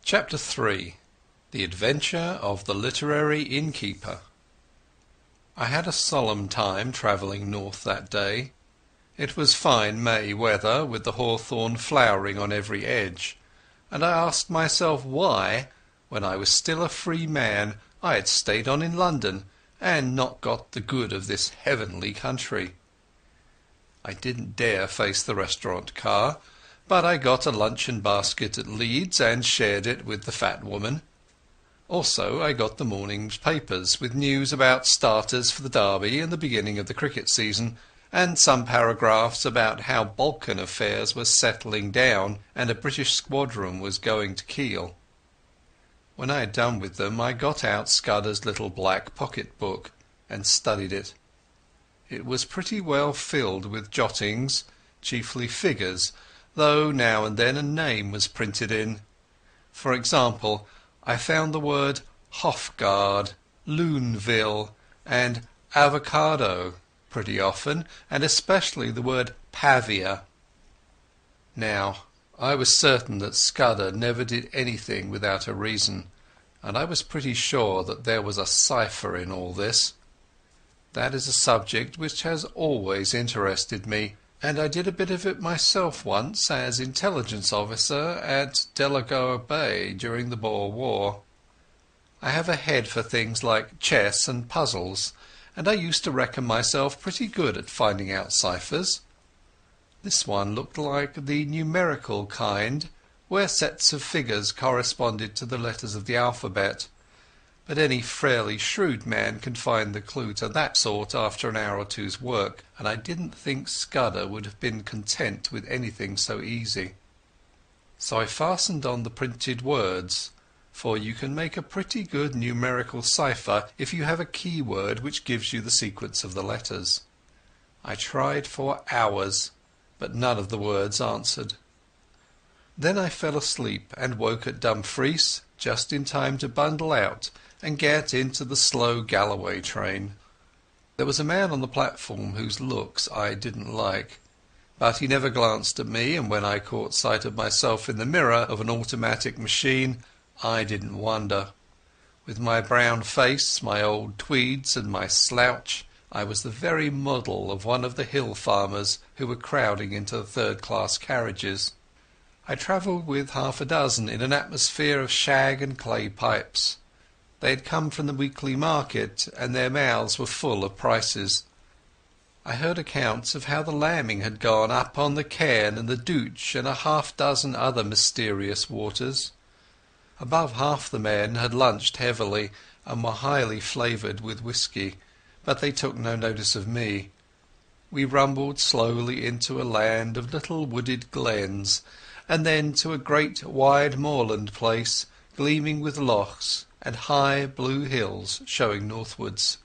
Chapter 3. The Adventure of the Literary Innkeeper. I had a solemn time travelling north that day. It was fine May weather, with the hawthorn flowering on every edge, and I asked myself why, when I was still a free man, I had stayed on in London and not got the good of this heavenly country. I didn't dare face the restaurant car, but I got a luncheon basket at Leeds and shared it with the fat woman. Also I got the morning's papers, with news about starters for the Derby and the beginning of the cricket season, and some paragraphs about how Balkan affairs were settling down and a British squadron was going to Kiel. When I had done with them I got out Scudder's little black pocket-book and studied it. It was pretty well filled with jottings, chiefly figures, though now and then a name was printed in. For example, I found the word Hofgaard, Luneville, and avocado pretty often, and especially the word Pavia. Now, I was certain that Scudder never did anything without a reason, and I was pretty sure that there was a cipher in all this. That is a subject which has always interested me, and I did a bit of it myself once as intelligence officer at Delagoa Bay during the Boer War. I have a head for things like chess and puzzles, and I used to reckon myself pretty good at finding out ciphers. This one looked like the numerical kind, where sets of figures corresponded to the letters of the alphabet, but any fairly shrewd man can find the clue to that sort after an hour or two's work, and I didn't think Scudder would have been content with anything so easy. So I fastened on the printed words, for you can make a pretty good numerical cipher if you have a keyword which gives you the sequence of the letters. I tried for hours, but none of the words answered. Then I fell asleep and woke at Dumfries just in time to bundle out and get into the slow Galloway train. There was a man on the platform whose looks I didn't like, but he never glanced at me, and when I caught sight of myself in the mirror of an automatic machine I didn't wonder. With my brown face, my old tweeds and my slouch, I was the very model of one of the hill farmers who were crowding into the third-class carriages. I travelled with half a dozen in an atmosphere of shag and clay pipes. They had come from the weekly market, and their mouths were full of prices. I heard accounts of how the lambing had gone up on the Cairn and the Douch and a half-dozen other mysterious waters. Above half the men had lunched heavily and were highly flavoured with whisky, but they took no notice of me. We rumbled slowly into a land of little wooded glens, and then to a great wide moorland place, gleaming with lochs and high blue hills showing northwards.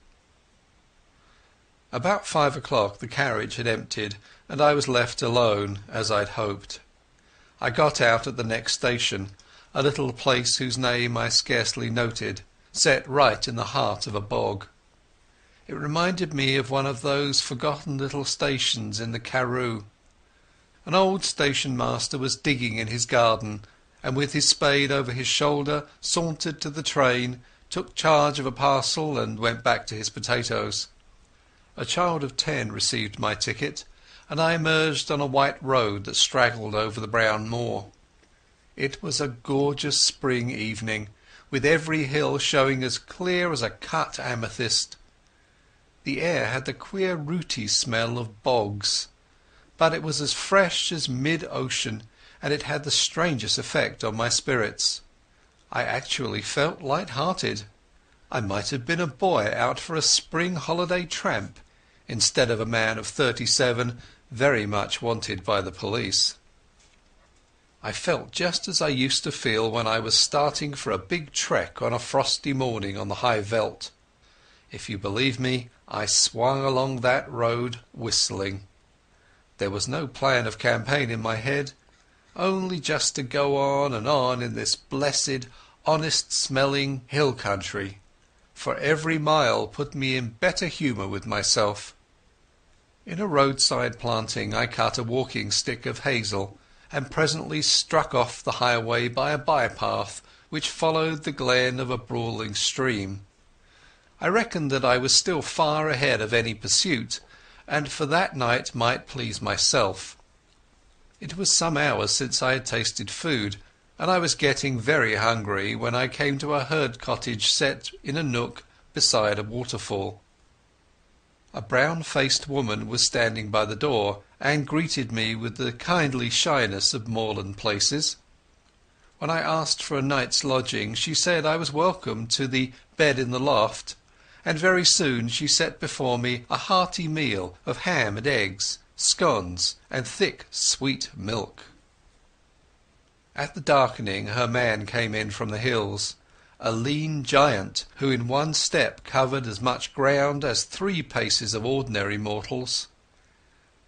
About 5 o'clock the carriage had emptied, and I was left alone, as I'd hoped. I got out at the next station, a little place whose name I scarcely noted, set right in the heart of a bog. It reminded me of one of those forgotten little stations in the Karoo. An old station-master was digging in his garden, and with his spade over his shoulder sauntered to the train, took charge of a parcel and went back to his potatoes. A child of 10 received my ticket, and I emerged on a white road that straggled over the brown moor. It was a gorgeous spring evening, with every hill showing as clear as a cut amethyst. The air had the queer rooty smell of bogs, but it was as fresh as mid-ocean, and it had the strangest effect on my spirits. I actually felt light-hearted. I might have been a boy out for a spring holiday tramp, instead of a man of 37 very much wanted by the police. I felt just as I used to feel when I was starting for a big trek on a frosty morning on the high veldt. If you believe me, I swung along that road whistling. There was no plan of campaign in my head, only just to go on and on in this blessed, honest-smelling hill country, for every mile put me in better humour with myself. In a roadside planting I cut a walking-stick of hazel and presently struck off the highway by a bypath which followed the glen of a brawling stream. I reckoned that I was still far ahead of any pursuit, and for that night might please myself. It was some hours since I had tasted food, and I was getting very hungry when I came to a herd cottage set in a nook beside a waterfall. A brown-faced woman was standing by the door, and greeted me with the kindly shyness of moorland places. When I asked for a night's lodging, she said I was welcome to the bed in the loft, and very soon she set before me a hearty meal of ham and eggs, scones, and thick sweet milk. At the darkening her man came in from the hills, a lean giant who in one step covered as much ground as 3 paces of ordinary mortals.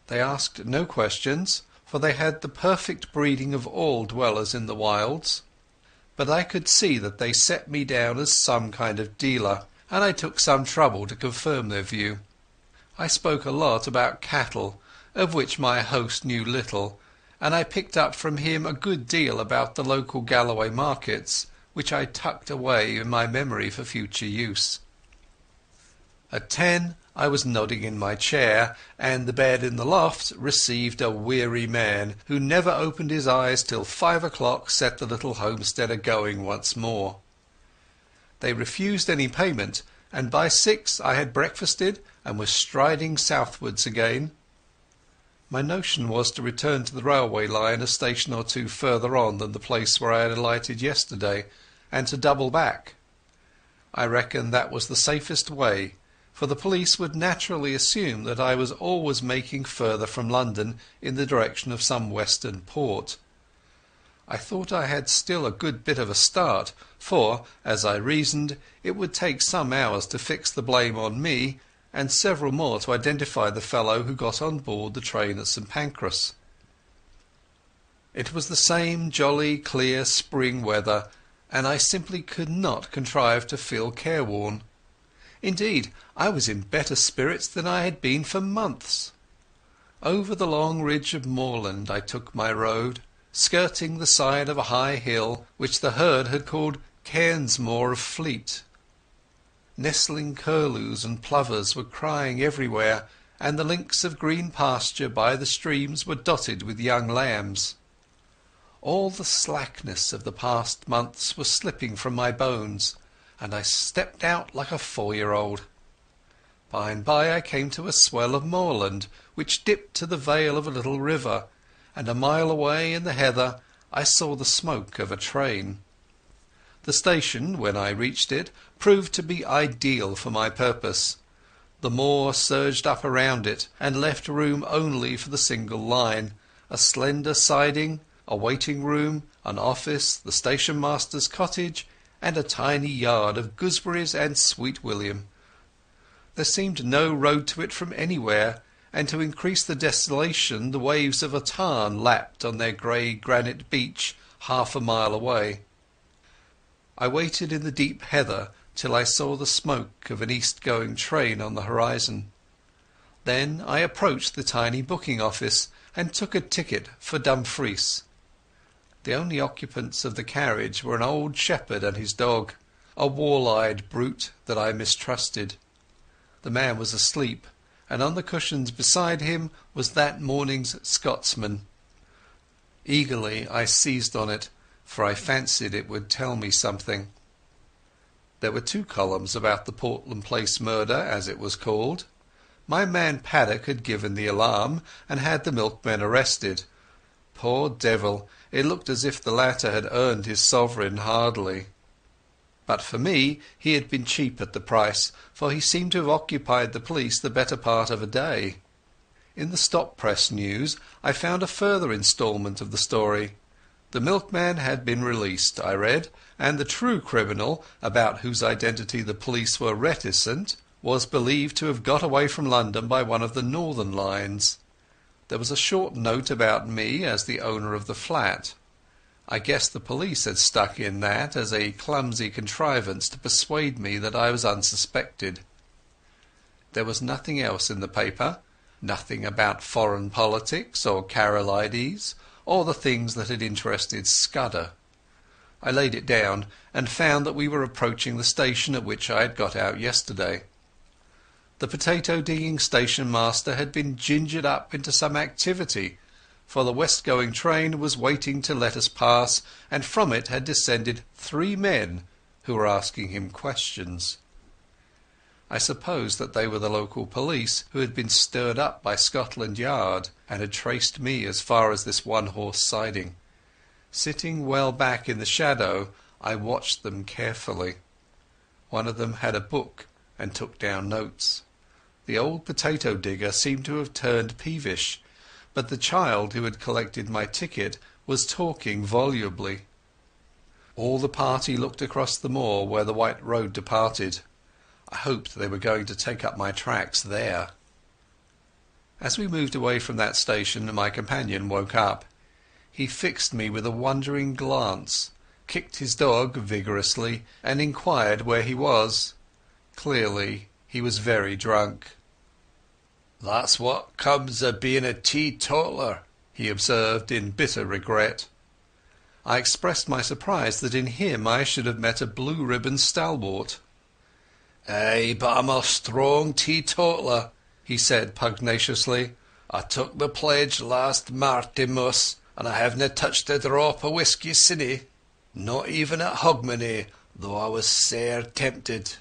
They asked no questions, for they had the perfect breeding of all dwellers in the wilds, but I could see that they set me down as some kind of dealer, and I took some trouble to confirm their view. I spoke a lot about cattle, of which my host knew little, and I picked up from him a good deal about the local Galloway markets, which I tucked away in my memory for future use. At 10 I was nodding in my chair, and the bed in the loft received a weary man who never opened his eyes till 5 o'clock set the little homestead going once more. They refused any payment, and by 6 I had breakfasted and was striding southwards again. My notion was to return to the railway line a station or 2 further on than the place where I had alighted yesterday, and to double back. I reckon that was the safest way, for the police would naturally assume that I was always making further from London in the direction of some western port. I thought I had still a good bit of a start, for, as I reasoned, it would take some hours to fix the blame on me, and several more to identify the fellow who got on board the train at St Pancras. It was the same jolly clear spring weather, and I simply could not contrive to feel careworn. Indeed, I was in better spirits than I had been for months. Over the long ridge of moorland I took my road, skirting the side of a high hill which the herd had called Cairnsmore of Fleet. Nestling curlews and plovers were crying everywhere, and the links of green pasture by the streams were dotted with young lambs. All the slackness of the past months was slipping from my bones, and I stepped out like a 4-year-old. By and by I came to a swell of moorland which dipped to the vale of a little river, and a mile away in the heather I saw the smoke of a train. The station, when I reached it, proved to be ideal for my purpose. The moor surged up around it, and left room only for the single line, a slender siding, a waiting-room, an office, the station-master's cottage, and a tiny yard of gooseberries and sweet william. There seemed no road to it from anywhere, and to increase the desolation the waves of a tarn lapped on their grey granite beach half a mile away. I waited in the deep heather till I saw the smoke of an east-going train on the horizon. Then I approached the tiny booking office and took a ticket for Dumfries. The only occupants of the carriage were an old shepherd and his dog, a wall-eyed brute that I mistrusted. The man was asleep, and on the cushions beside him was that morning's Scotsman. Eagerly I seized on it, for I fancied it would tell me something. There were 2 columns about the Portland Place murder, as it was called. My man Paddock had given the alarm, and had the milkmen arrested. Poor devil, it looked as if the latter had earned his sovereign hardly. But for me he had been cheap at the price, for he seemed to have occupied the police the better part of a day. In the stop-press news I found a further instalment of the story. The milkman had been released, I read, and the true criminal, about whose identity the police were reticent, was believed to have got away from London by one of the northern lines. There was a short note about me as the owner of the flat. I guessed the police had stuck in that as a clumsy contrivance to persuade me that I was unsuspected. There was nothing else in the paper, nothing about foreign politics or Karolides, or the things that had interested Scudder. I laid it down and found that we were approaching the station at which I had got out yesterday. The potato-digging station-master had been gingered up into some activity, for the west-going train was waiting to let us pass, and from it had descended 3 men who were asking him questions. I supposed that they were the local police who had been stirred up by Scotland Yard and had traced me as far as this one-horse siding. Sitting well back in the shadow, I watched them carefully. One of them had a book and took down notes. The old potato digger seemed to have turned peevish, but the child who had collected my ticket was talking volubly. All the party looked across the moor where the white road departed. I hoped they were going to take up my tracks there. As we moved away from that station, my companion woke up. He fixed me with a wondering glance, kicked his dog vigorously, and inquired where he was. Clearly he was very drunk. "That's what comes of being a teetotaler," he observed in bitter regret. I expressed my surprise that in him I should have met a blue-ribbon stalwart. "Ay, but I'm a strong teetotaler," he said pugnaciously. "I took the pledge last Martinmas, and I havena touched a drop of whisky since, not even at Hogmanay, though I was sair tempted."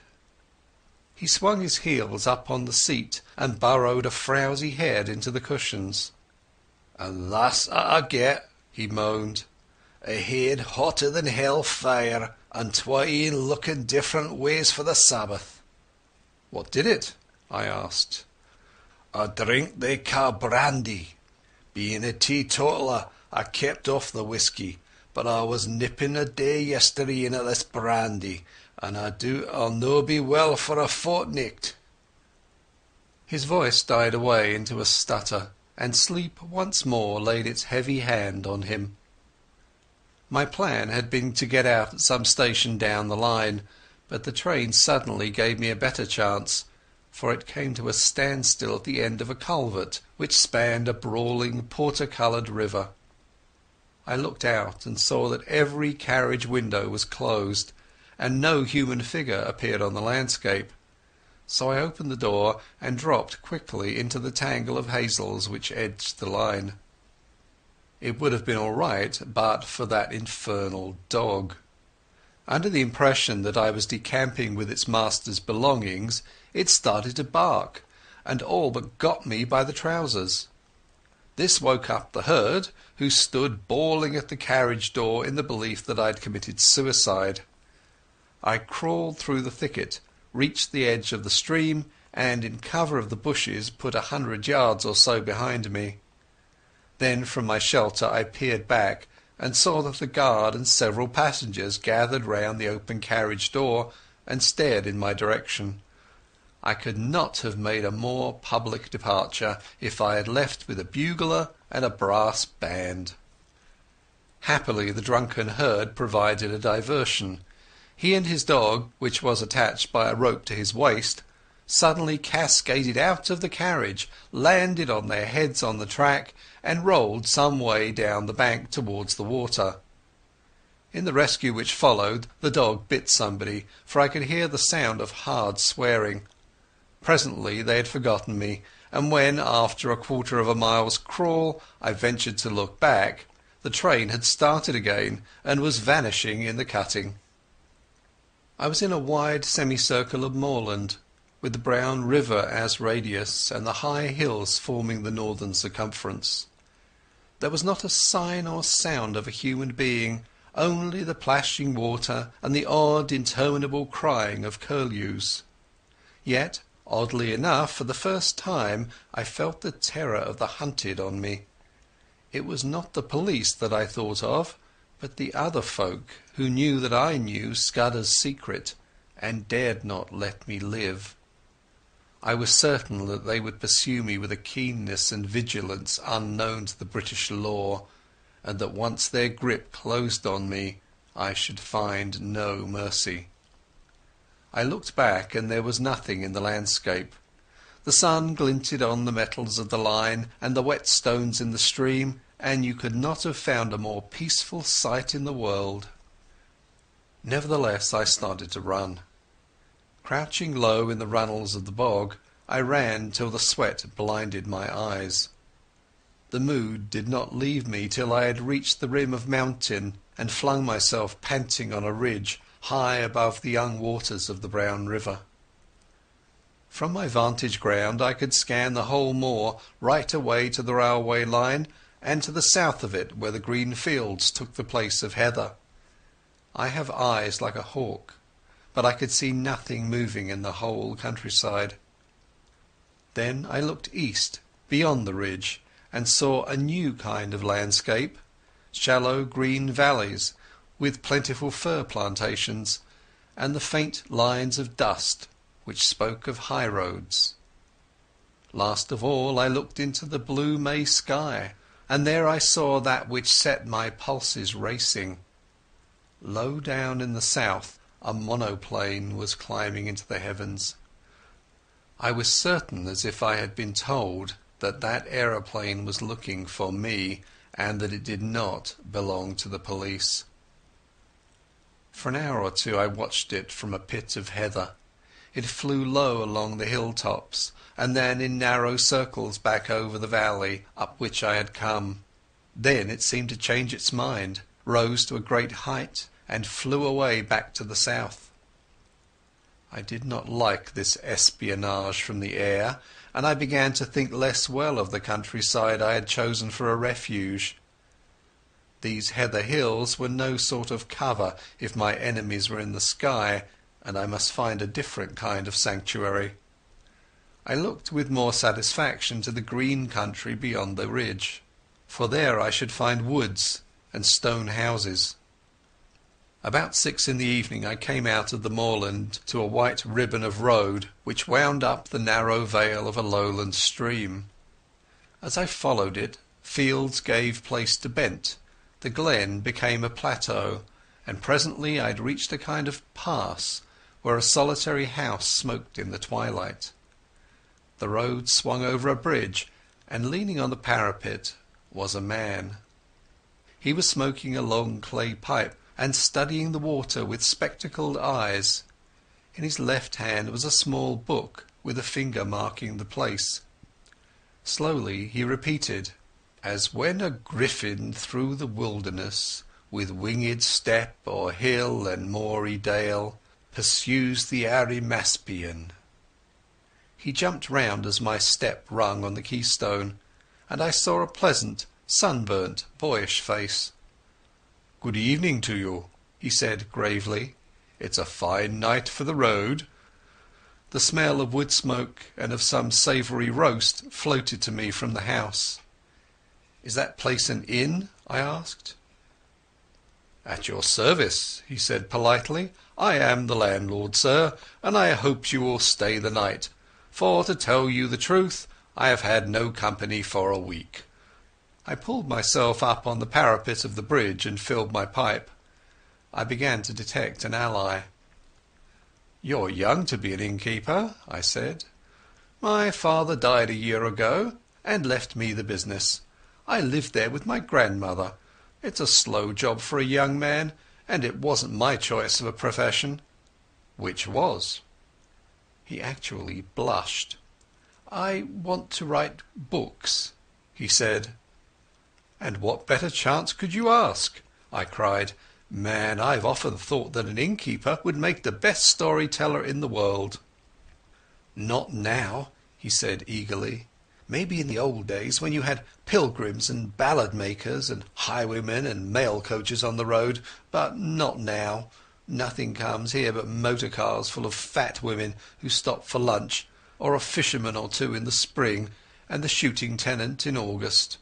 He swung his heels up on the seat and burrowed a frowsy head into the cushions. "And that's what I get," he moaned. "A head hotter than hell fire, and 20 looking different ways for the Sabbath." "What did it?" I asked. "A drink they ca' brandy. Being a teetotaler, I kept off the whisky, but I was nipping a day yesterday in at this brandy, and I doubt I'll no be well for a fortnicht." His voice died away into a stutter, and sleep once more laid its heavy hand on him. My plan had been to get out at some station down the line, but the train suddenly gave me a better chance, for it came to a standstill at the end of a culvert which spanned a brawling porter-coloured river. I looked out and saw that every carriage window was closed, and no human figure appeared on the landscape. So I opened the door and dropped quickly into the tangle of hazels which edged the line. It would have been all right but for that infernal dog. Under the impression that I was decamping with its master's belongings, it started to bark, and all but got me by the trousers. This woke up the herd, who stood bawling at the carriage door in the belief that I had committed suicide. I crawled through the thicket, reached the edge of the stream, and in cover of the bushes put 100 yards or so behind me. Then from my shelter I peered back and saw that the guard and several passengers gathered round the open carriage door and stared in my direction. I could not have made a more public departure if I had left with a bugler and a brass band. Happily the drunken herd provided a diversion. He and his dog, which was attached by a rope to his waist, suddenly cascaded out of the carriage, landed on their heads on the track, and rolled some way down the bank towards the water. In the rescue which followed, the dog bit somebody, for I could hear the sound of hard swearing. Presently they had forgotten me, and when, after a quarter of a mile's crawl, I ventured to look back, the train had started again and was vanishing in the cutting. I was in a wide semicircle of moorland, with the brown river as radius and the high hills forming the northern circumference. There was not a sign or sound of a human being, only the plashing water and the odd interminable crying of curlews. Yet, oddly enough, for the first time I felt the terror of the hunted on me. It was not the police that I thought of, but the other folk who knew that I knew Scudder's secret and dared not let me live. I was certain that they would pursue me with a keenness and vigilance unknown to the British law, and that once their grip closed on me I should find no mercy. I looked back, and there was nothing in the landscape. The sun glinted on the metals of the line and the wet stones in the stream, and you could not have found a more peaceful sight in the world. Nevertheless, I started to run. Crouching low in the runnels of the bog, I ran till the sweat blinded my eyes. The mood did not leave me till I had reached the rim of mountain and flung myself panting on a ridge high above the young waters of the brown river. From my vantage ground I could scan the whole moor right away to the railway line and to the south of it where the green fields took the place of heather. I have eyes like a hawk, but I could see nothing moving in the whole countryside. Then I looked east, beyond the ridge, and saw a new kind of landscape, shallow green valleys with plentiful fir plantations, and the faint lines of dust which spoke of high roads. Last of all I looked into the blue May sky, and there I saw that which set my pulses racing. Low down in the south a monoplane was climbing into the heavens. I was certain as if I had been told that that aeroplane was looking for me and that it did not belong to the police. For an hour or two I watched it from a pit of heather. It flew low along the hilltops and then in narrow circles back over the valley up which I had come. Then it seemed to change its mind, rose to a great height and flew away back to the south. I did not like this espionage from the air, and I began to think less well of the countryside I had chosen for a refuge. These heather hills were no sort of cover if my enemies were in the sky, and I must find a different kind of sanctuary. I looked with more satisfaction to the green country beyond the ridge, for there I should find woods and stone houses. About 6 in the evening I came out of the moorland to a white ribbon of road which wound up the narrow vale of a lowland stream. As I followed it, fields gave place to bent, the glen became a plateau, and presently I had reached a kind of pass where a solitary house smoked in the twilight. The road swung over a bridge, and leaning on the parapet was a man. He was smoking a long clay pipe and studying the water with spectacled eyes. In his left hand was a small book with a finger marking the place. Slowly he repeated, "As when a griffin through the wilderness, with winged step o'er hill and moory dale, pursues the Arimaspian." He jumped round as my step rung on the keystone, and I saw a pleasant, sunburnt, boyish face. "Good evening to you," he said gravely. "It's a fine night for the road." The smell of wood smoke and of some savoury roast floated to me from the house. "Is that place an inn?" I asked. "At your service," he said politely. "I am the landlord, sir, and I hope you will stay the night, for to tell you the truth, I have had no company for a week." I pulled myself up on the parapet of the bridge and filled my pipe. I began to detect an ally. "You're young to be an innkeeper," I said. "My father died a year ago and left me the business. I lived there with my grandmother. It's a slow job for a young man, and it wasn't my choice of a profession." "Which was?" He actually blushed. "I want to write books," he said. "And what better chance could you ask?" I cried. "Man, I've often thought that an innkeeper would make the best storyteller in the world." "Not now," he said eagerly. "Maybe in the old days when you had pilgrims and ballad makers and highwaymen and mail coaches on the road, but not now. Nothing comes here but motor cars full of fat women who stop for lunch, or a fisherman or two in the spring, and the shooting tenant in August.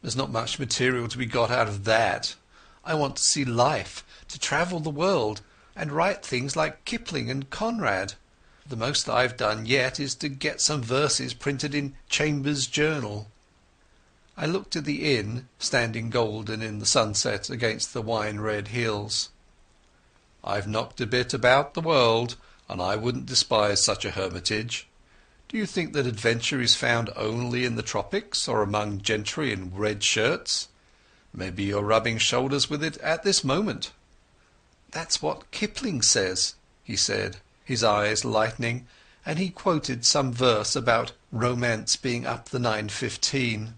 There's not much material to be got out of that. I want to see life, to travel the world, and write things like Kipling and Conrad. The most I've done yet is to get some verses printed in Chambers' Journal." I looked at the inn, standing golden in the sunset against the wine-red hills. "I've knocked a bit about the world, and I wouldn't despise such a hermitage. Do Do you think that adventure is found only in the tropics or among gentry in red shirts? Maybe you're rubbing shoulders with it at this moment." "That's what Kipling says," he said, his eyes lightening, and he quoted some verse about romance being up the 9:15.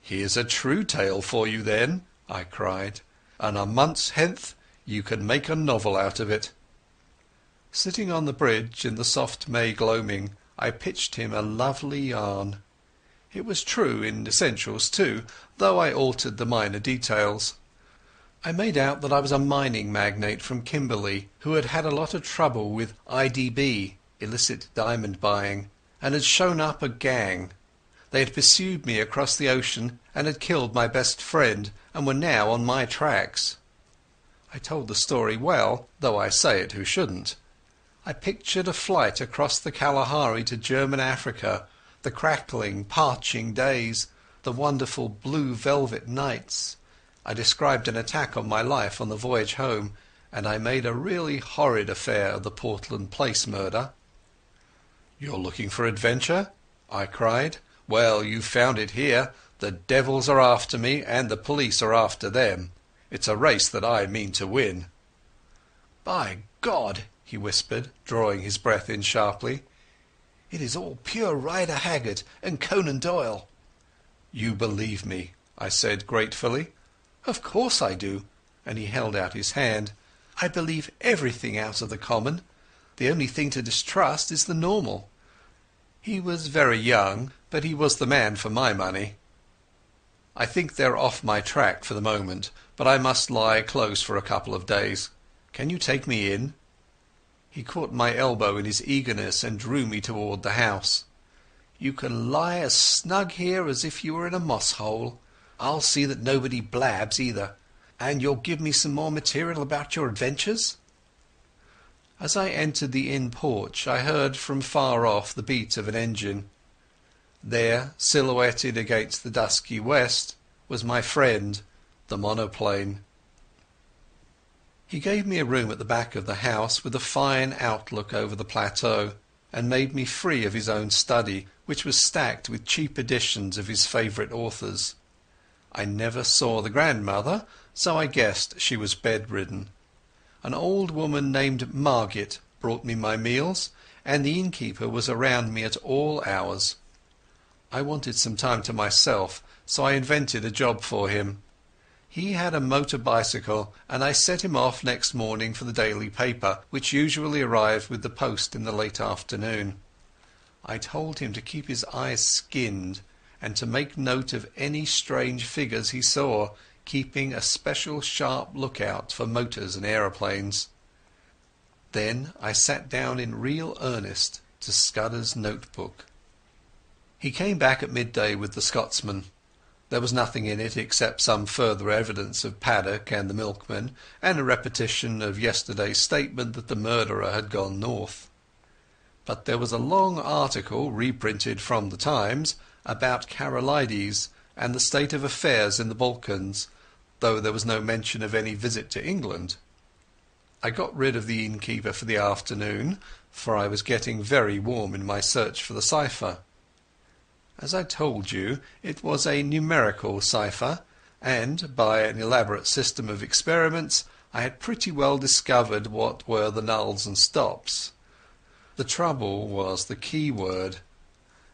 "Here's a true tale for you then," I cried, "and a month's hence you can make a novel out of it." Sitting on the bridge in the soft May gloaming, I pitched him a lovely yarn. It was true in essentials too, though I altered the minor details. I made out that I was a mining magnate from Kimberley who had had a lot of trouble with IDB, illicit diamond buying, and had shown up a gang. They had pursued me across the ocean and had killed my best friend and were now on my tracks. I told the story well, though I say it who shouldn't. I pictured a flight across the Kalahari to German Africa, the crackling, parching days, the wonderful blue velvet nights. I described an attack on my life on the voyage home, and I made a really horrid affair of the Portland Place murder. "You're looking for adventure?" I cried. "Well, you've found it here. The devils are after me, and the police are after them. It's a race that I mean to win." "By God," he whispered, drawing his breath in sharply, "it is all pure Rider Haggard and Conan Doyle." "You believe me," I said gratefully. "Of course I do," and he held out his hand. "I believe everything out of the common. The only thing to distrust is the normal." He was very young, but he was the man for my money. "I think they're off my track for the moment, but I must lie close for a couple of days. Can you take me in?" He caught my elbow in his eagerness and drew me toward the house. "You can lie as snug here as if you were in a moss hole. I'll see that nobody blabs either. And you'll give me some more material about your adventures?" As I entered the inn porch I heard from far off the beat of an engine. There, silhouetted against the dusky west, was my friend, the monoplane. He gave me a room at the back of the house with a fine outlook over the plateau, and made me free of his own study, which was stacked with cheap editions of his favourite authors. I never saw the grandmother, so I guessed she was bedridden. An old woman named Margit brought me my meals, and the innkeeper was around me at all hours. I wanted some time to myself, so I invented a job for him. He had a motor bicycle, and I set him off next morning for the daily paper, which usually arrived with the post in the late afternoon. I told him to keep his eyes skinned, and to make note of any strange figures he saw, keeping a special sharp lookout for motors and aeroplanes. Then I sat down in real earnest to Scudder's notebook. He came back at midday with the Scotsman. There was nothing in it except some further evidence of Paddock and the milkman, and a repetition of yesterday's statement that the murderer had gone north. But there was a long article, reprinted from the Times, about Karolides and the state of affairs in the Balkans, though there was no mention of any visit to England. I got rid of the innkeeper for the afternoon, for I was getting very warm in my search for the cipher. As I told you, it was a numerical cipher, and by an elaborate system of experiments I had pretty well discovered what were the nulls and stops. The trouble was the key word,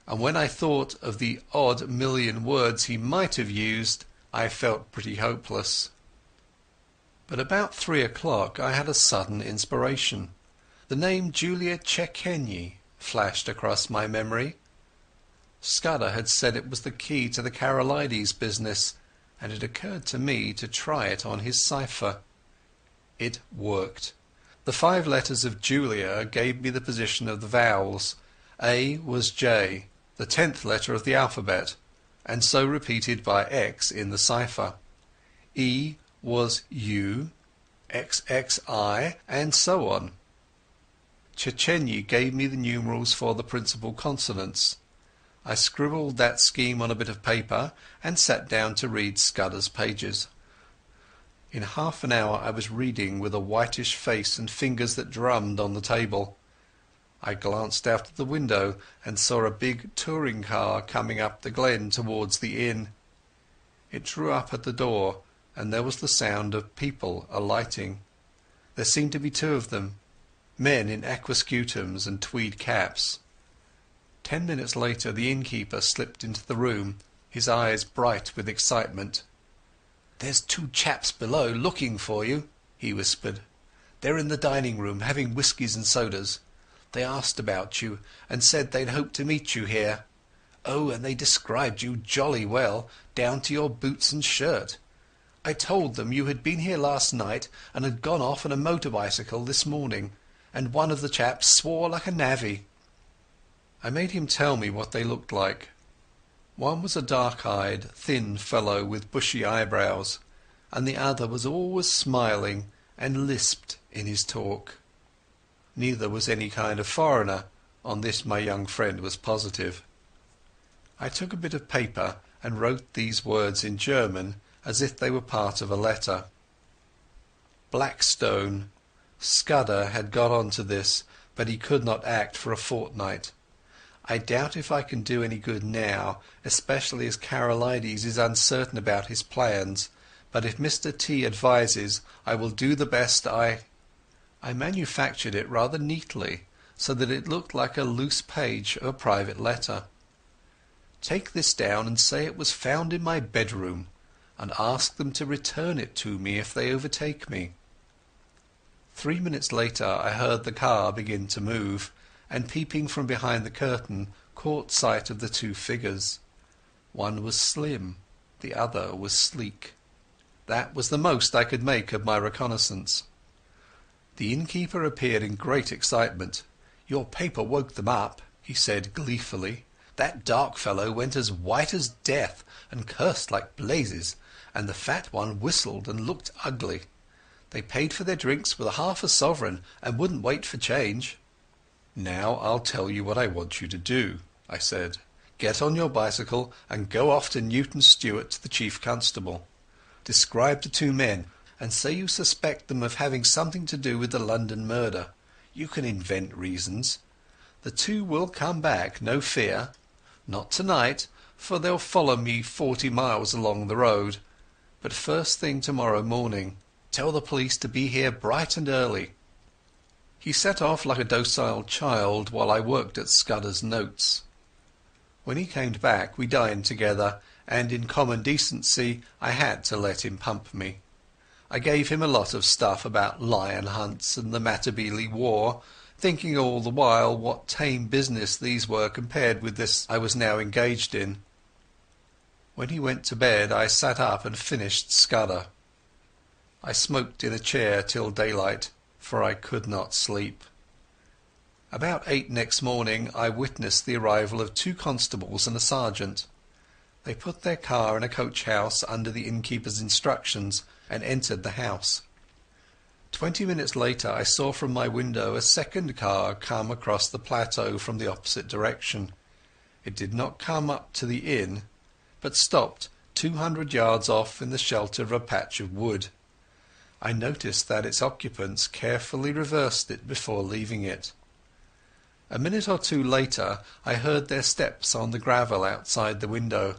and when I thought of the odd million words he might have used, I felt pretty hopeless. But about 3 o'clock I had a sudden inspiration. The name Julia Czechenyi flashed across my memory. Scudder had said it was the key to the Karolides business, and it occurred to me to try it on his cipher. It worked. The 5 letters of Julia gave me the position of the vowels. A was J, the 10th letter of the alphabet, and so repeated by X in the cipher. E was U, XXI, and so on. Czechenyi gave me the numerals for the principal consonants. I scribbled that scheme on a bit of paper and sat down to read Scudder's pages. In half an hour I was reading with a whitish face and fingers that drummed on the table. I glanced out of the window and saw a big touring car coming up the glen towards the inn. It drew up at the door, and there was the sound of people alighting. There seemed to be two of them, men in aquascutums and tweed caps. 10 minutes later the innkeeper slipped into the room, his eyes bright with excitement. "There's two chaps below looking for you," he whispered. "They're in the dining room having whiskies and sodas. They asked about you and said they'd hoped to meet you here. Oh, and they described you jolly well, down to your boots and shirt. I told them you had been here last night and had gone off on a motor bicycle this morning, and one of the chaps swore like a navvy." I made him tell me what they looked like. One was a dark-eyed, thin fellow with bushy eyebrows, and the other was always smiling and lisped in his talk. Neither was any kind of foreigner, on this my young friend was positive. I took a bit of paper and wrote these words in German as if they were part of a letter. Blackstone. Scudder had got on to this, but he could not act for a fortnight. I doubt if I can do any good now, especially as Karolides is uncertain about his plans, but if Mr. T advises, I will do the best I manufactured it rather neatly, so that it looked like a loose page of a private letter. "Take this down and say it was found in my bedroom, and ask them to return it to me if they overtake me." 3 minutes later I heard the car begin to move, and peeping from behind the curtain caught sight of the two figures. One was slim, the other was sleek. That was the most I could make of my reconnaissance. The innkeeper appeared in great excitement. "Your paper woke them up," he said gleefully. "That dark fellow went as white as death and cursed like blazes, and the fat one whistled and looked ugly. They paid for their drinks with half a sovereign and wouldn't wait for change." "Now I'll tell you what I want you to do," I said. "Get on your bicycle and go off to Newton Stewart to the chief constable. Describe the two men, and say you suspect them of having something to do with the London murder. You can invent reasons. The two will come back, no fear. Not tonight, for they'll follow me 40 miles along the road, but first thing tomorrow morning. Tell the police to be here bright and early." He set off like a docile child while I worked at Scudder's notes. When he came back we dined together, and in common decency I had to let him pump me. I gave him a lot of stuff about lion hunts and the Matabele War, thinking all the while what tame business these were compared with this I was now engaged in. When he went to bed I sat up and finished Scudder. I smoked in a chair till daylight, for I could not sleep. About 8 next morning I witnessed the arrival of 2 constables and a sergeant. They put their car in a coach-house under the innkeeper's instructions and entered the house. 20 minutes later I saw from my window a second car come across the plateau from the opposite direction. It did not come up to the inn, but stopped 200 yards off in the shelter of a patch of wood. I noticed that its occupants carefully reversed it before leaving it. A minute or two later I heard their steps on the gravel outside the window.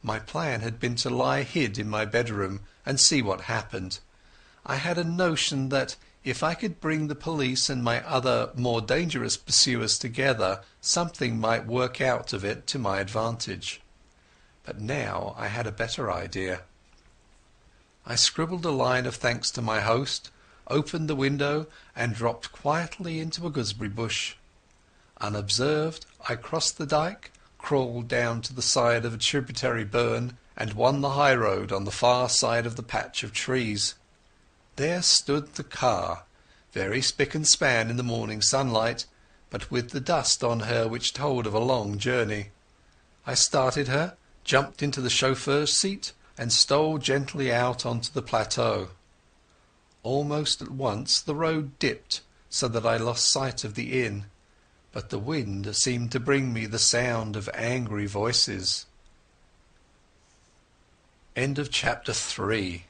My plan had been to lie hid in my bedroom and see what happened. I had a notion that if I could bring the police and my other more dangerous pursuers together, something might work out of it to my advantage. But now I had a better idea. I scribbled a line of thanks to my host, opened the window and dropped quietly into a gooseberry bush. Unobserved I crossed the dyke, crawled down to the side of a tributary burn, and won the high road on the far side of the patch of trees. There stood the car, very spick and span in the morning sunlight, but with the dust on her which told of a long journey. I started her, jumped into the chauffeur's seat, and stole gently out onto the plateau. Almost at once the road dipped, so that I lost sight of the inn, but the wind seemed to bring me the sound of angry voices. End of chapter 3